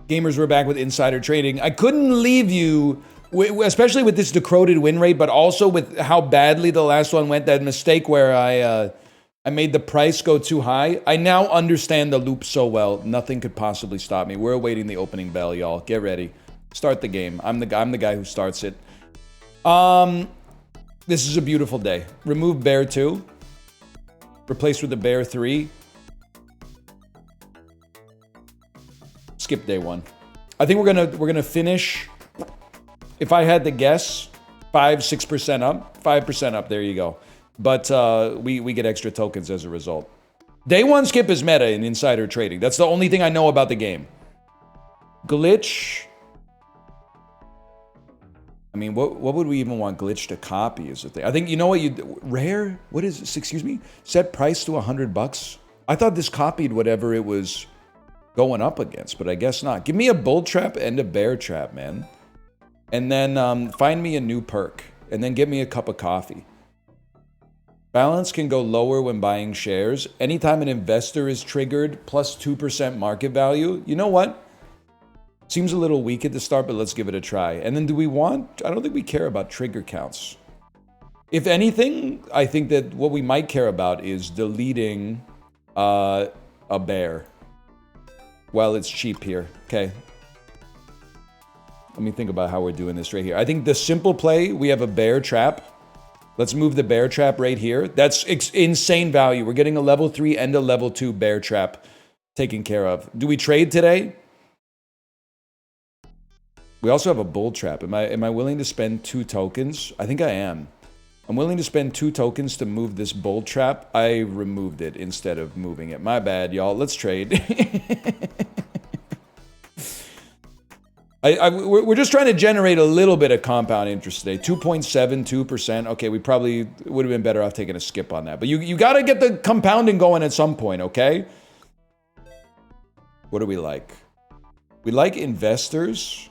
Gamers, we're back with insider trading. I couldn't leave you, especially with this decoded win rate, but also with how badly the last one went, that mistake where I made the price go too high. I now understand the loop so well, nothing could possibly stop me. We're awaiting the opening bell, y'all. Get ready. Start the game. I'm the guy who starts it. This is a beautiful day. Remove bear 2. Replace with the bear 3. Skip day 1. I think we're gonna finish, if I had to guess, 5-6% up. 5% up, there you go. But we get extra tokens as a result. Day 1 skip is meta in insider trading. That's the only thing I know about the game. Glitch. I mean, what would we even want glitch to copy is the thing. I think, you know what, rare? What is this? Excuse me? Set price to $100? I thought this copied whatever it was going up against, but I guess not. Give me a bull trap and a bear trap, man. And then find me a new perk. And then get me a cup of coffee. Balance can go lower when buying shares. Anytime an investor is triggered, plus 2% market value. You know what? Seems a little weak at the start, but let's give it a try. And then do we want... I don't think we care about trigger counts. If anything, I think that what we might care about is deleting a bear. Well, it's cheap here. Okay. Let me think about how we're doing this right here. I think the simple play, we have a bear trap. Let's move the bear trap right here. That's insane value. We're getting a level 3 and a level 2 bear trap taken care of. Do we trade today? We also have a bull trap. Am I willing to spend 2 tokens? I think I am. I'm willing to spend 2 tokens to move this bull trap. I removed it instead of moving it. My bad, y'all. Let's trade. We're just trying to generate a little bit of compound interest today. 2.72%. Okay, we probably would have been better off taking a skip on that. But you got to get the compounding going at some point, okay? What do we like? We like investors.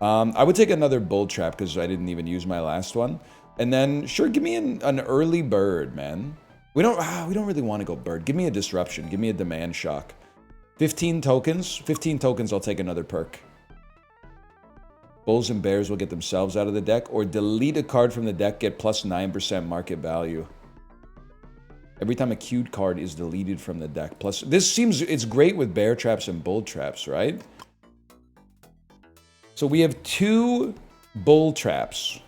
I would take another bull trap because I didn't even use my last one. And then, sure, give me an early bird, man. We don't really want to go bird. Give me a disruption. Give me a demand shock. 15 tokens. 15 tokens, I'll take another perk. Bulls and bears will get themselves out of the deck. Or delete a card from the deck, get plus 9% market value. Every time a queued card is deleted from the deck. Plus, this seems, it's great with bear traps and bull traps, right? So we have 2 bull traps.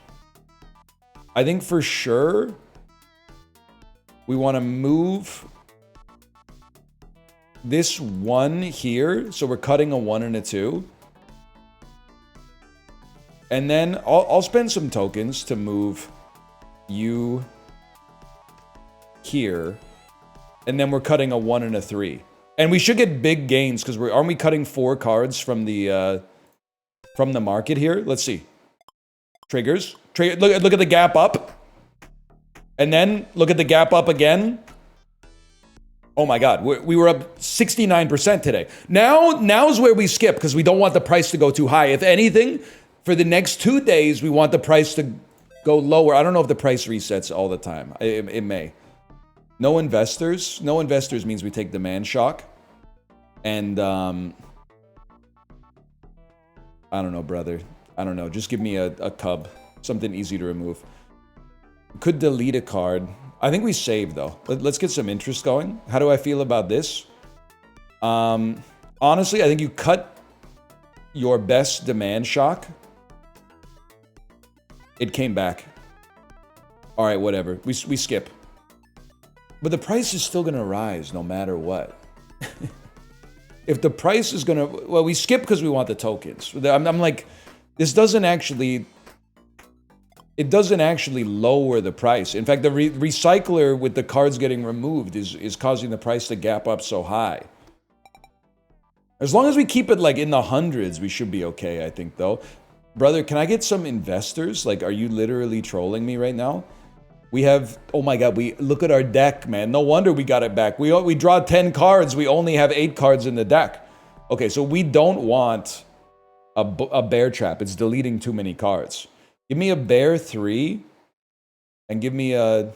I think for sure we want to move this 1 here. So we're cutting a 1 and a 2. And then I'll spend some tokens to move you here. And then we're cutting a 1 and a 3. And we should get big gains because aren't we cutting 4 cards from the market here? Let's see. Triggers. Look at the gap up. And then look at the gap up again. Oh my God, we were up 69% today. Now's where we skip because we don't want the price to go too high. If anything, for the next 2 days, we want the price to go lower. I don't know if the price resets all the time. It may. No investors. No investors means we take demand shock. And I don't know, brother. I don't know. Just give me a cub. Something easy to remove. Could delete a card. I think we save, though. Let's get some interest going. How do I feel about this? Honestly, I think you cut your best demand shock. It came back. All right, whatever. We skip. But the price is still going to rise no matter what. If the price is going to... Well, we skip because we want the tokens. I'm like, this doesn't actually... It doesn't actually lower the price. In fact, the recycler with the cards getting removed is causing the price to gap up so high. As long as we keep it like in the hundreds, we should be okay, I think, though. Brother, can I get some investors? Like, are you literally trolling me right now? We have... Oh my God, look at our deck, man. No wonder we got it back. We draw 10 cards. We only have 8 cards in the deck. Okay, so we don't want a bear trap. It's deleting too many cards. Give me a bear 3 and give me a...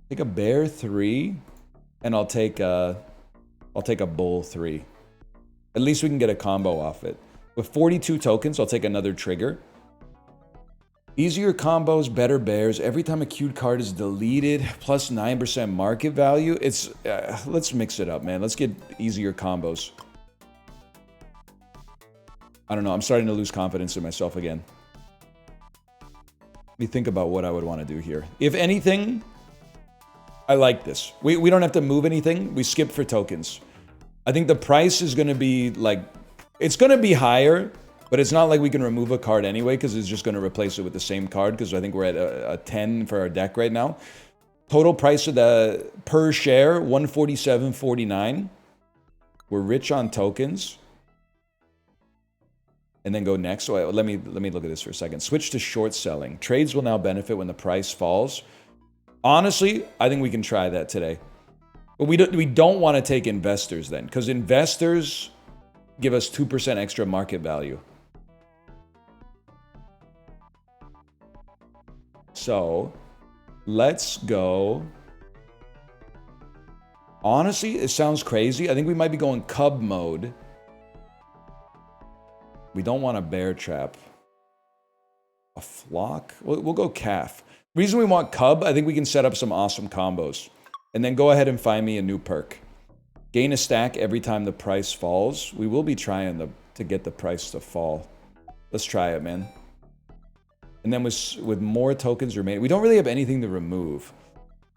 Take a bear 3 and I'll take a... I'll take a bull 3. At least we can get a combo off it. With 42 tokens, I'll take another trigger. Easier combos, better bears. Every time a queued card is deleted, plus 9% market value. It's let's mix it up, man. Let's get easier combos. I don't know. I'm starting to lose confidence in myself again. Let me think about what I would want to do here. If anything, I like this. We don't have to move anything. We skip for tokens. I think the price is going to be like, it's going to be higher, but it's not like we can remove a card anyway because it's just going to replace it with the same card because I think we're at a 10 for our deck right now. Total price of the per share, 147.49. We're rich on tokens. And then go next. So let me look at this for a second. Switch to short selling. Trades will now benefit when the price falls. Honestly, I think we can try that today. But we don't want to take investors then, because investors give us 2% extra market value. So let's go. Honestly, it sounds crazy. I think we might be going cub mode. We don't want a bear trap. A flock? We'll go calf. Reason we want cub, I think we can set up some awesome combos. And then go ahead and find me a new perk. Gain a stack every time the price falls. We will be trying to get the price to fall. Let's try it, man. And then with more tokens remaining, we don't really have anything to remove.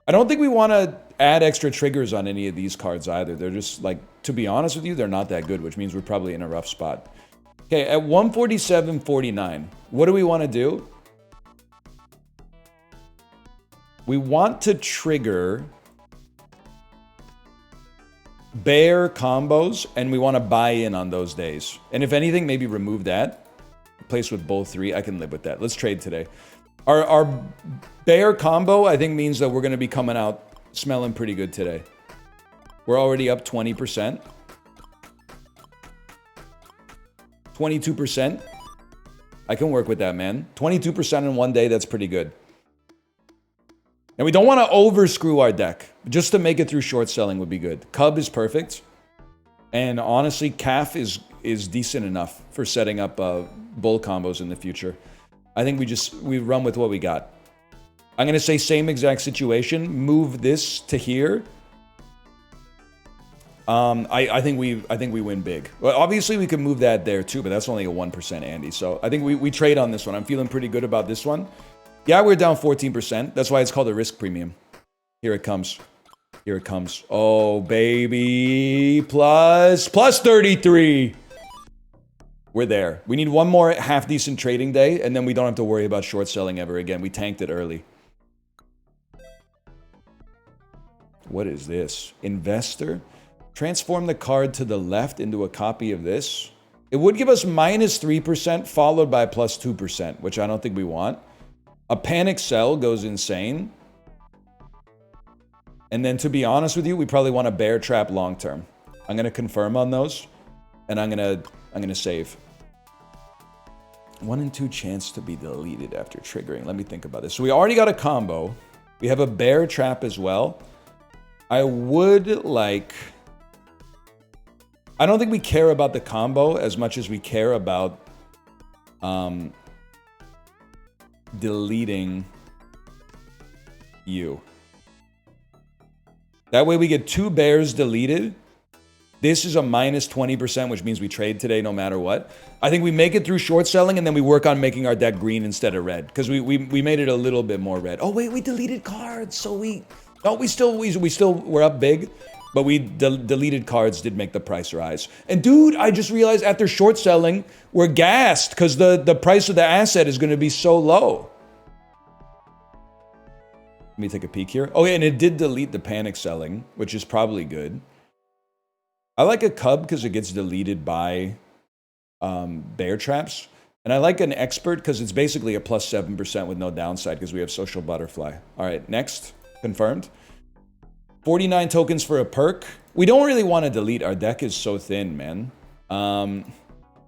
I don't think we want to add extra triggers on any of these cards either. They're just like, to be honest with you, they're not that good, which means we're probably in a rough spot. Okay, at 147.49, what do we want to do? We want to trigger bear combos, and we want to buy in on those days. And if anything, maybe remove that. Replace with bull 3. I can live with that. Let's trade today. Our bear combo, I think, means that we're going to be coming out smelling pretty good today. We're already up 20%. 22%. I can work with that, man. 22% in one day, that's pretty good. And we don't want to overscrew our deck. Just to make it through short selling would be good. Cub is perfect. And honestly, calf is decent enough for setting up bull combos in the future. I think we run with what we got. I'm going to say same exact situation. Move this to here. I think we win big. Well, obviously, we could move that there too, but that's only a 1%, Andy. So I think we trade on this one. I'm feeling pretty good about this one. Yeah, we're down 14%. That's why it's called a risk premium. Here it comes. Here it comes. Oh, baby. Plus 33. We're there. We need one more half-decent trading day, and then we don't have to worry about short selling ever again. We tanked it early. What is this? Investor? Transform the card to the left into a copy of this. It would give us minus 3% followed by plus 2%, which I don't think we want. A panic sell goes insane. And then to be honest with you, we probably want a bear trap long term. I'm going to confirm on those, and I'm going to save. 1 in 2 chance to be deleted after triggering. Let me think about this. So we already got a combo. We have a bear trap as well. I would like... I don't think we care about the combo as much as we care about deleting you. That way we get 2 bears deleted. This is a minus 20%, which means we trade today no matter what. I think we make it through short selling, and then we work on making our deck green instead of red, because we made it a little bit more red. Oh wait, we deleted cards, so we're up big, but we deleted cards did make the price rise. And dude, I just realized after short selling, we're gassed because the price of the asset is going to be so low. Let me take a peek here. Oh yeah, and it did delete the panic selling, which is probably good. I like a cub because it gets deleted by bear traps. And I like an expert because it's basically a plus 7% with no downside because we have social butterfly. All right, next. Confirmed. 49 tokens for a perk. We don't really want to delete. Our deck is so thin, man. So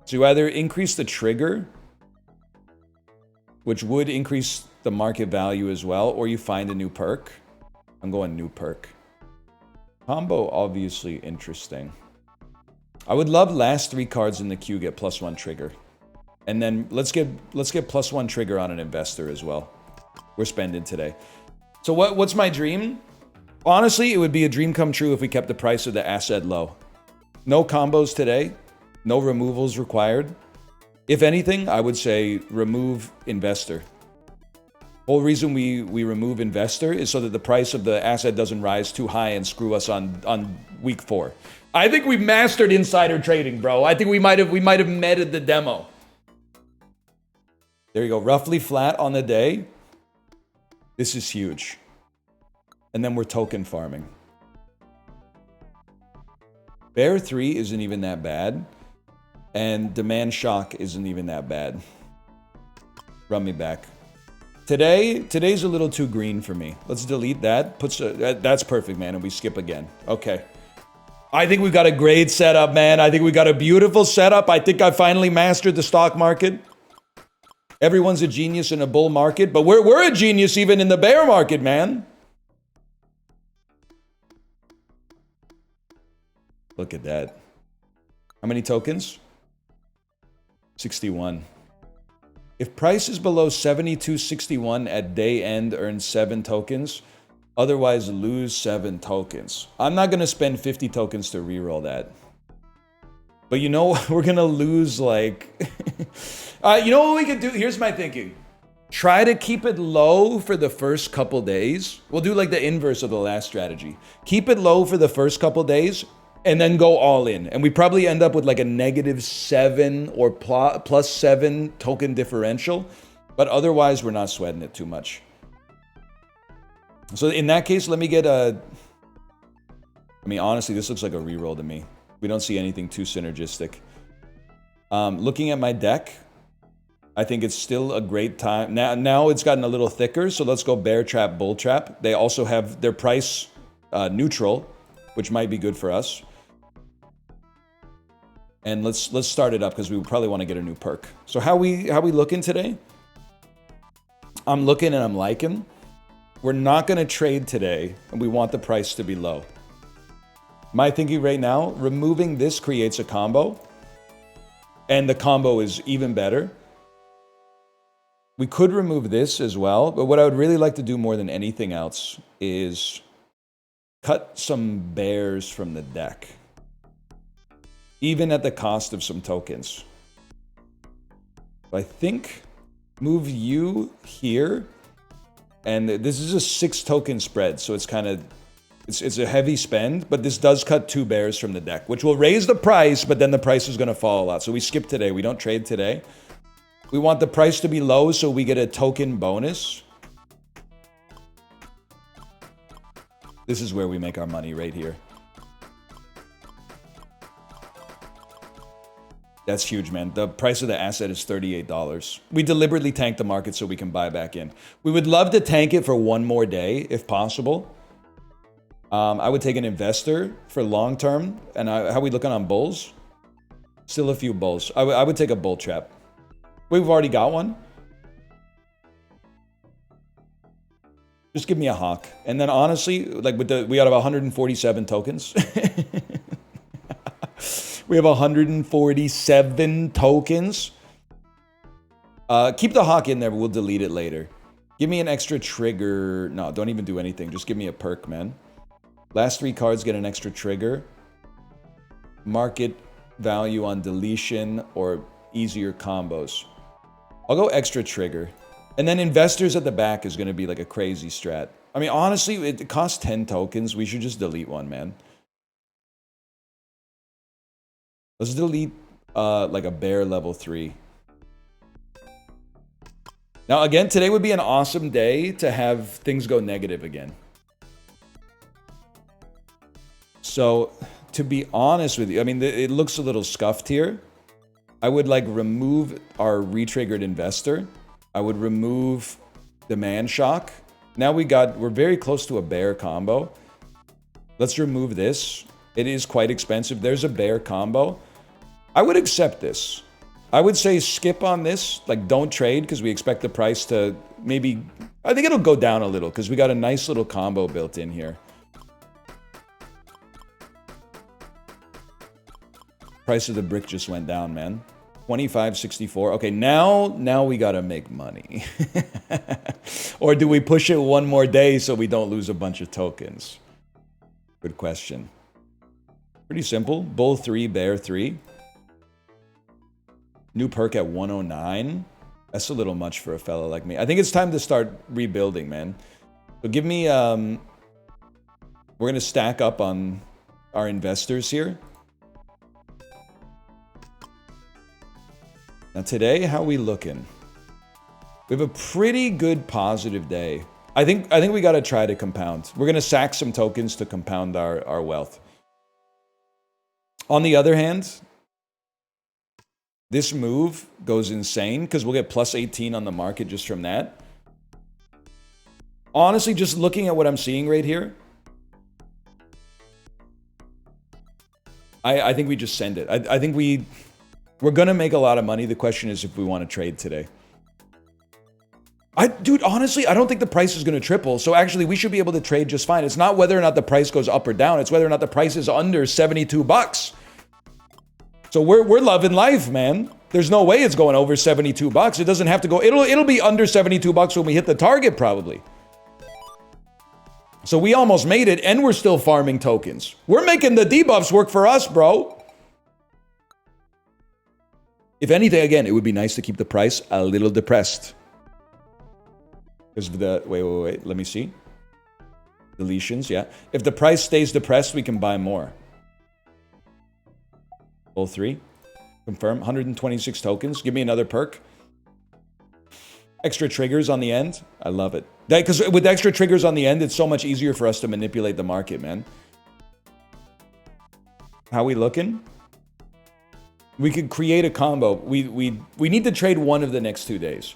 you either increase the trigger, which would increase the market value as well, or you find a new perk. I'm going new perk. Combo, obviously interesting. I would love last 3 cards in the queue get +1 trigger. And then let's get +1 trigger on an investor as well. We're spending today. So what's my dream? Honestly, it would be a dream come true if we kept the price of the asset low. No combos today. No removals required. If anything, I would say remove investor. Whole reason we remove investor is so that the price of the asset doesn't rise too high and screw us on week 4. I think we've mastered insider trading, bro. I think we might have meted the demo. There you go. Roughly flat on the day. This is huge. And then we're token farming. Bear 3 isn't even that bad. And demand shock isn't even that bad. Run me back. Today's a little too green for me. Let's delete that. That's perfect, man. And we skip again. Okay. I think we've got a great setup, man. I think we got a beautiful setup. I think I finally mastered the stock market. Everyone's a genius in a bull market, but we're a genius even in the bear market, man. Look at that. How many tokens? 61. If price is below 72.61 at day end, earn 7 tokens. Otherwise, lose 7 tokens. I'm not going to spend 50 tokens to reroll that. But you know, we're going to lose like... you know what we could do? Here's my thinking. Try to keep it low for the first couple days. We'll do like the inverse of the last strategy. Keep it low for the first couple days and then go all in. And we probably end up with like a -7 or +7 token differential. But otherwise, we're not sweating it too much. So in that case, let me get a... I mean, honestly, this looks like a reroll to me. We don't see anything too synergistic. Looking at my deck, I think it's still a great time. Now it's gotten a little thicker, so let's go bear trap, bull trap. They also have their price neutral, which might be good for us. And let's start it up because we probably want to get a new perk. So how we looking today? I'm looking and I'm liking. We're not going to trade today, and we want the price to be low. My thinking right now, removing this creates a combo, and the combo is even better. We could remove this as well, but what I would really like to do more than anything else is cut some bears from the deck, even at the cost of some tokens. I think move you here, and this is a 6 token spread, so it's kind of, it's a heavy spend, but this does cut 2 bears from the deck, which will raise the price, but then the price is going to fall a lot. So we skip today. We don't trade today. We want the price to be low so we get a token bonus. This is where we make our money right here. That's huge, man. The price of the asset is $38. We deliberately tanked the market so we can buy back in. We would love to tank it for one more day, if possible. I would take an investor for long term. And how are we looking on bulls? Still a few bulls. I would take a bull trap. We've already got one. Just give me a hawk. And then honestly, like we have 147 tokens. We have 147 tokens. Keep the hawk in there, but we'll delete it later. Give me an extra trigger. No, don't even do anything. Just give me a perk, man. Last 3 cards get an extra trigger. Market value on deletion or easier combos. I'll go extra trigger. And then investors at the back is going to be like a crazy strat. I mean, honestly, it costs 10 tokens. We should just delete one, man. Let's delete like a bear level 3. Now, again, today would be an awesome day to have things go negative again. So, to be honest with you, I mean, it looks a little scuffed here. I would like remove our retriggered investor. I would remove demand shock. Now we're very close to a bear combo. Let's remove this. It is quite expensive. There's a bear combo. I would accept this. I would say skip on this. Like, don't trade because we expect the price to maybe... I think it'll go down a little because we got a nice little combo built in here. Price of the brick just went down, man. 25.64. Okay, now we gotta make money. Or do we push it one more day so we don't lose a bunch of tokens? Good question. Pretty simple. Bull 3, bear 3. New perk at 109. That's a little much for a fella like me. I think it's time to start rebuilding, man. So give me, we're gonna stack up on our investors here. Now today, how we looking? We have a pretty good positive day. I think we gotta try to compound. We're gonna sack some tokens to compound our wealth. On the other hand, this move goes insane because we'll get plus 18 on the market just from that. Honestly, just looking at what I'm seeing right here, I think we just send it. I think we're going to make a lot of money. The question is if we want to trade today. Dude, honestly, I don't think the price is going to triple. So actually, we should be able to trade just fine. It's not whether or not the price goes up or down. It's whether or not the price is under 72 bucks. So we're loving life, man. There's no way it's going over 72 bucks. It doesn't have to go. It'll be under 72 bucks when we hit the target probably. So we almost made it and we're still farming tokens. We're making the debuffs work for us, bro. If anything, again, it would be nice to keep the price a little depressed. Because of the, wait, let me see. Deletions, yeah. If the price stays depressed, we can buy more. Bull 3. Confirm. 126 tokens. Give me another perk. Extra triggers on the end. I love it. Because with extra triggers on the end, it's so much easier for us to manipulate the market, man. How we looking? We could create a combo. We need to trade one of the next 2 days.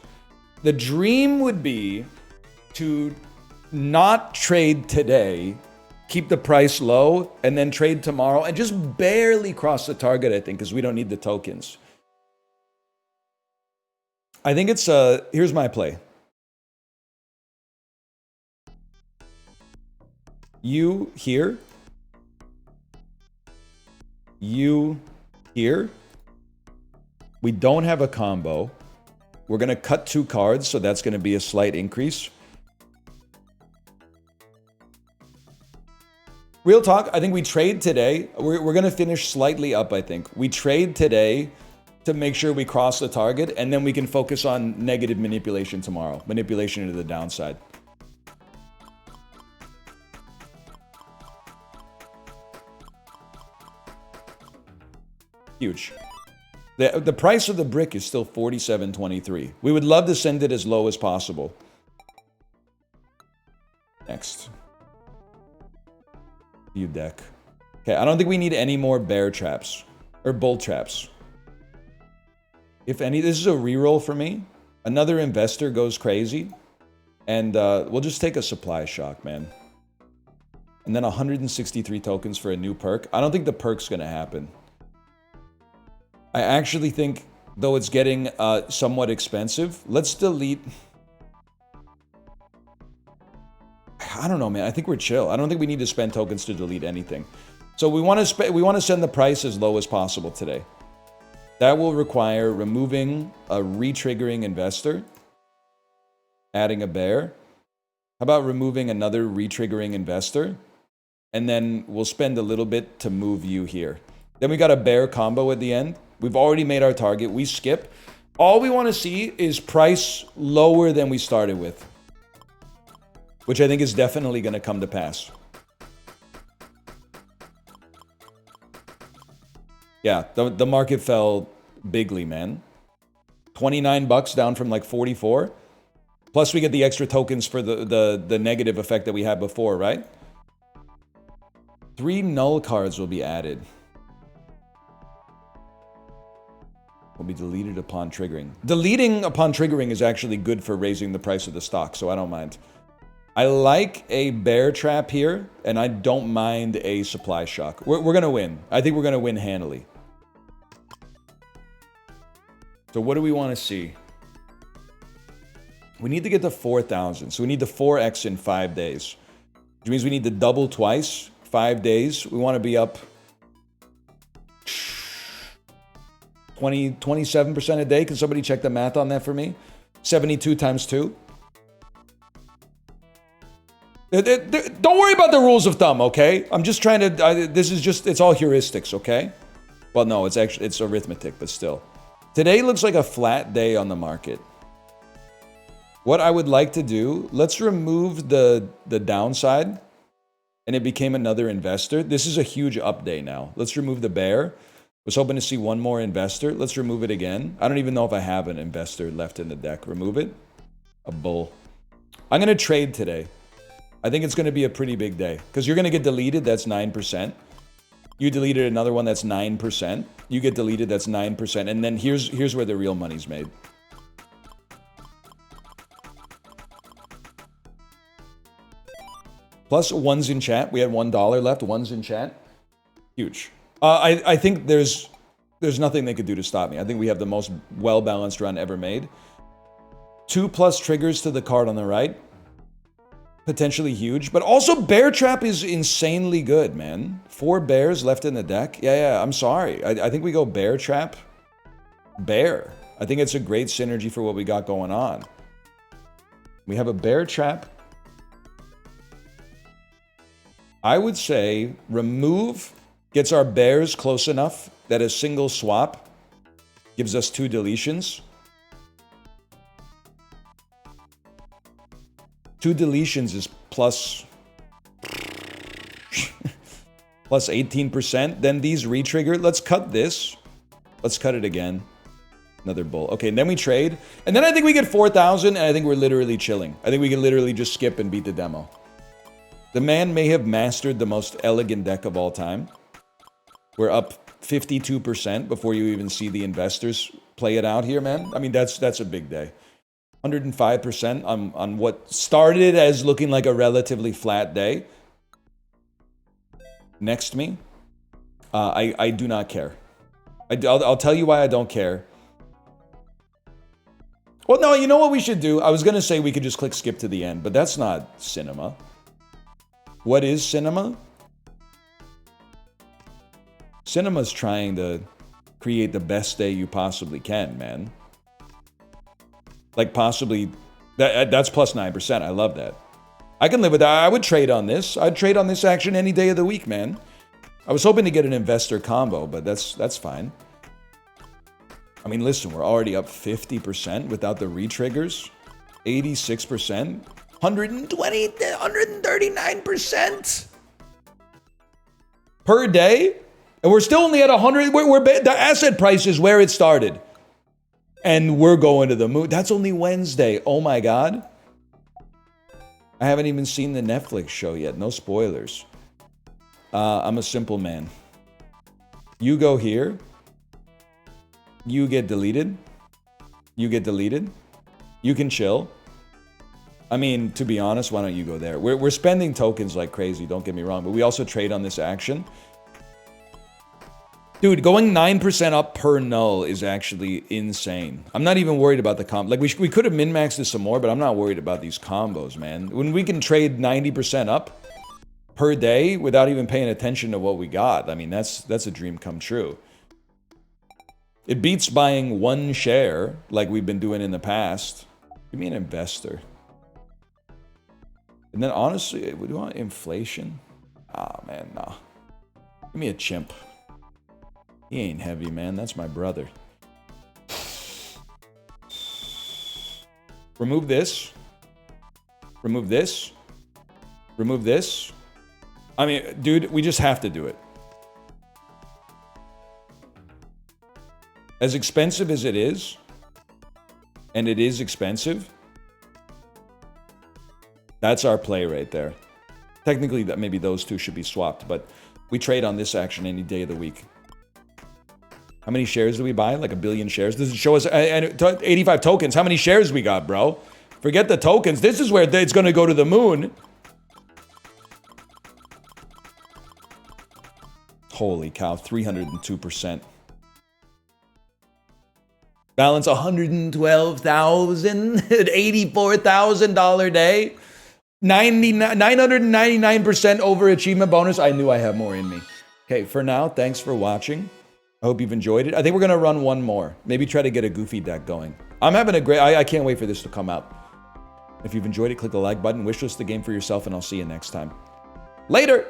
The dream would be to not trade today, keep the price low, and then trade tomorrow, and just barely cross the target, I think, because we don't need the tokens. I think it's, here's my play. You here. You here. We don't have a combo. We're going to cut 2 cards, so that's going to be a slight increase. Real talk, I think we trade today. We're going to finish slightly up, I think. We trade today to make sure we cross the target, and then we can focus on negative manipulation tomorrow. Manipulation to the downside. Huge. The price of the brick is still 47.23. We would love to send it as low as possible. Next. View deck. Okay, I don't think we need any more bear traps. Or bull traps. If any, this is a reroll for me. Another investor goes crazy. And we'll just take a supply shock, man. And then 163 tokens for a new perk. I don't think the perk's going to happen. I actually think, though it's getting somewhat expensive, let's delete... I don't know, man. I think we're chill. I don't think we need to spend tokens to delete anything. So we want to send the price as low as possible today. That will require removing a re-triggering investor, adding a bear. How about removing another re-triggering investor? And then we'll spend a little bit to move you here. Then we got a bear combo at the end. We've already made our target. We skip. All we want to see is price lower than we started with, which I think is definitely going to come to pass. Yeah, the market fell bigly, man. 29 bucks down from like 44. Plus we get the extra tokens for the negative effect that we had before, right? 3 null cards will be added. Will be deleted upon triggering. Deleting upon triggering is actually good for raising the price of the stock, so I don't mind. I like a bear trap here, and I don't mind a supply shock. We're going to win. I think we're going to win handily. So what do we want to see? We need to get to 4,000. So we need the 4x in 5 days. Which means we need to double twice, 5 days. We want to be up 27% a day. Can somebody check the math on that for me? 72 times 2. Don't worry about the rules of thumb, okay? I'm just trying to, it's all heuristics, okay? Well, no, it's arithmetic, but still. Today looks like a flat day on the market. What I would like to do, let's remove the downside, and it became another investor. This is a huge up day now. Let's remove the bear. Was hoping to see one more investor. Let's remove it again. I don't even know if I have an investor left in the deck. Remove it. A bull. I'm going to trade today. I think it's going to be a pretty big day. Because you're going to get deleted, that's 9%. You deleted another one, that's 9%. You get deleted, that's 9%. And then here's where the real money's made. Plus, ones in chat. We had $1 left. Ones in chat. Huge. I think there's nothing they could do to stop me. I think we have the most well-balanced run ever made. 2+ triggers to the card on the right. Potentially huge. But also, Bear Trap is insanely good, man. 4 bears left in the deck. Yeah, I'm sorry. I think we go Bear Trap. Bear. I think it's a great synergy for what we got going on. We have a Bear Trap. I would say remove gets our bears close enough that a single swap gives us 2 deletions. 2 deletions is plus 18%. Then these retrigger. Let's cut this. Let's cut it again. Another bull. Okay, and then we trade. And then I think we get 4,000, and I think we're literally chilling. I think we can literally just skip and beat the demo. The man may have mastered the most elegant deck of all time. We're up 52% before you even see the investors play it out here, man. I mean, that's a big day. 105% on what started as looking like a relatively flat day. Next to me, I do not care. I'll tell you why I don't care. Well, no, you know what we should do? I was going to say we could just click skip to the end, but that's not cinema. What is cinema? Cinema's trying to create the best day you possibly can, man. Like possibly, that's plus 9%. I love that. I can live with that. I would trade on this. I'd trade on this action any day of the week, man. I was hoping to get an investor combo, but that's fine. I mean, listen, we're already up 50% without the retriggers. 86%. 120, 139% per day. And we're still only at 100. The asset price is where it started. And we're going to the moon. That's only Wednesday. Oh my God. I haven't even seen the Netflix show yet. No spoilers. I'm a simple man. You go here. You get deleted. You get deleted. You can chill. I mean, to be honest, why don't you go there? We're spending tokens like crazy, don't get me wrong, but we also trade on this action. Dude, going 9% up per null is actually insane. I'm not even worried about the comp. Like, we could have min-maxed this some more, but I'm not worried about these combos, man. When we can trade 90% up per day without even paying attention to what we got, I mean, that's a dream come true. It beats buying 1 share like we've been doing in the past. Give me an investor. And then, honestly, would you want inflation? Ah, man, no. Give me a chimp. He ain't heavy, man. That's my brother. Remove this. Remove this. Remove this. I mean, dude, we just have to do it. As expensive as it is, and it is expensive, that's our play right there. Technically, that maybe those two should be swapped, but we trade on this action any day of the week. How many shares do we buy? Like 1 billion shares? Does it show us 85 tokens? How many shares we got, bro? Forget the tokens. This is where it's going to go to the moon. Holy cow, 302%. Balance $112,000, $84,000 day. 999% overachievement bonus. I knew I had more in me. Okay, for now, thanks for watching. I hope you've enjoyed it. I think we're going to run one more. Maybe try to get a goofy deck going. I'm having a great... I can't wait for this to come out. If you've enjoyed it, click the like button. Wishlist the game for yourself, and I'll see you next time. Later!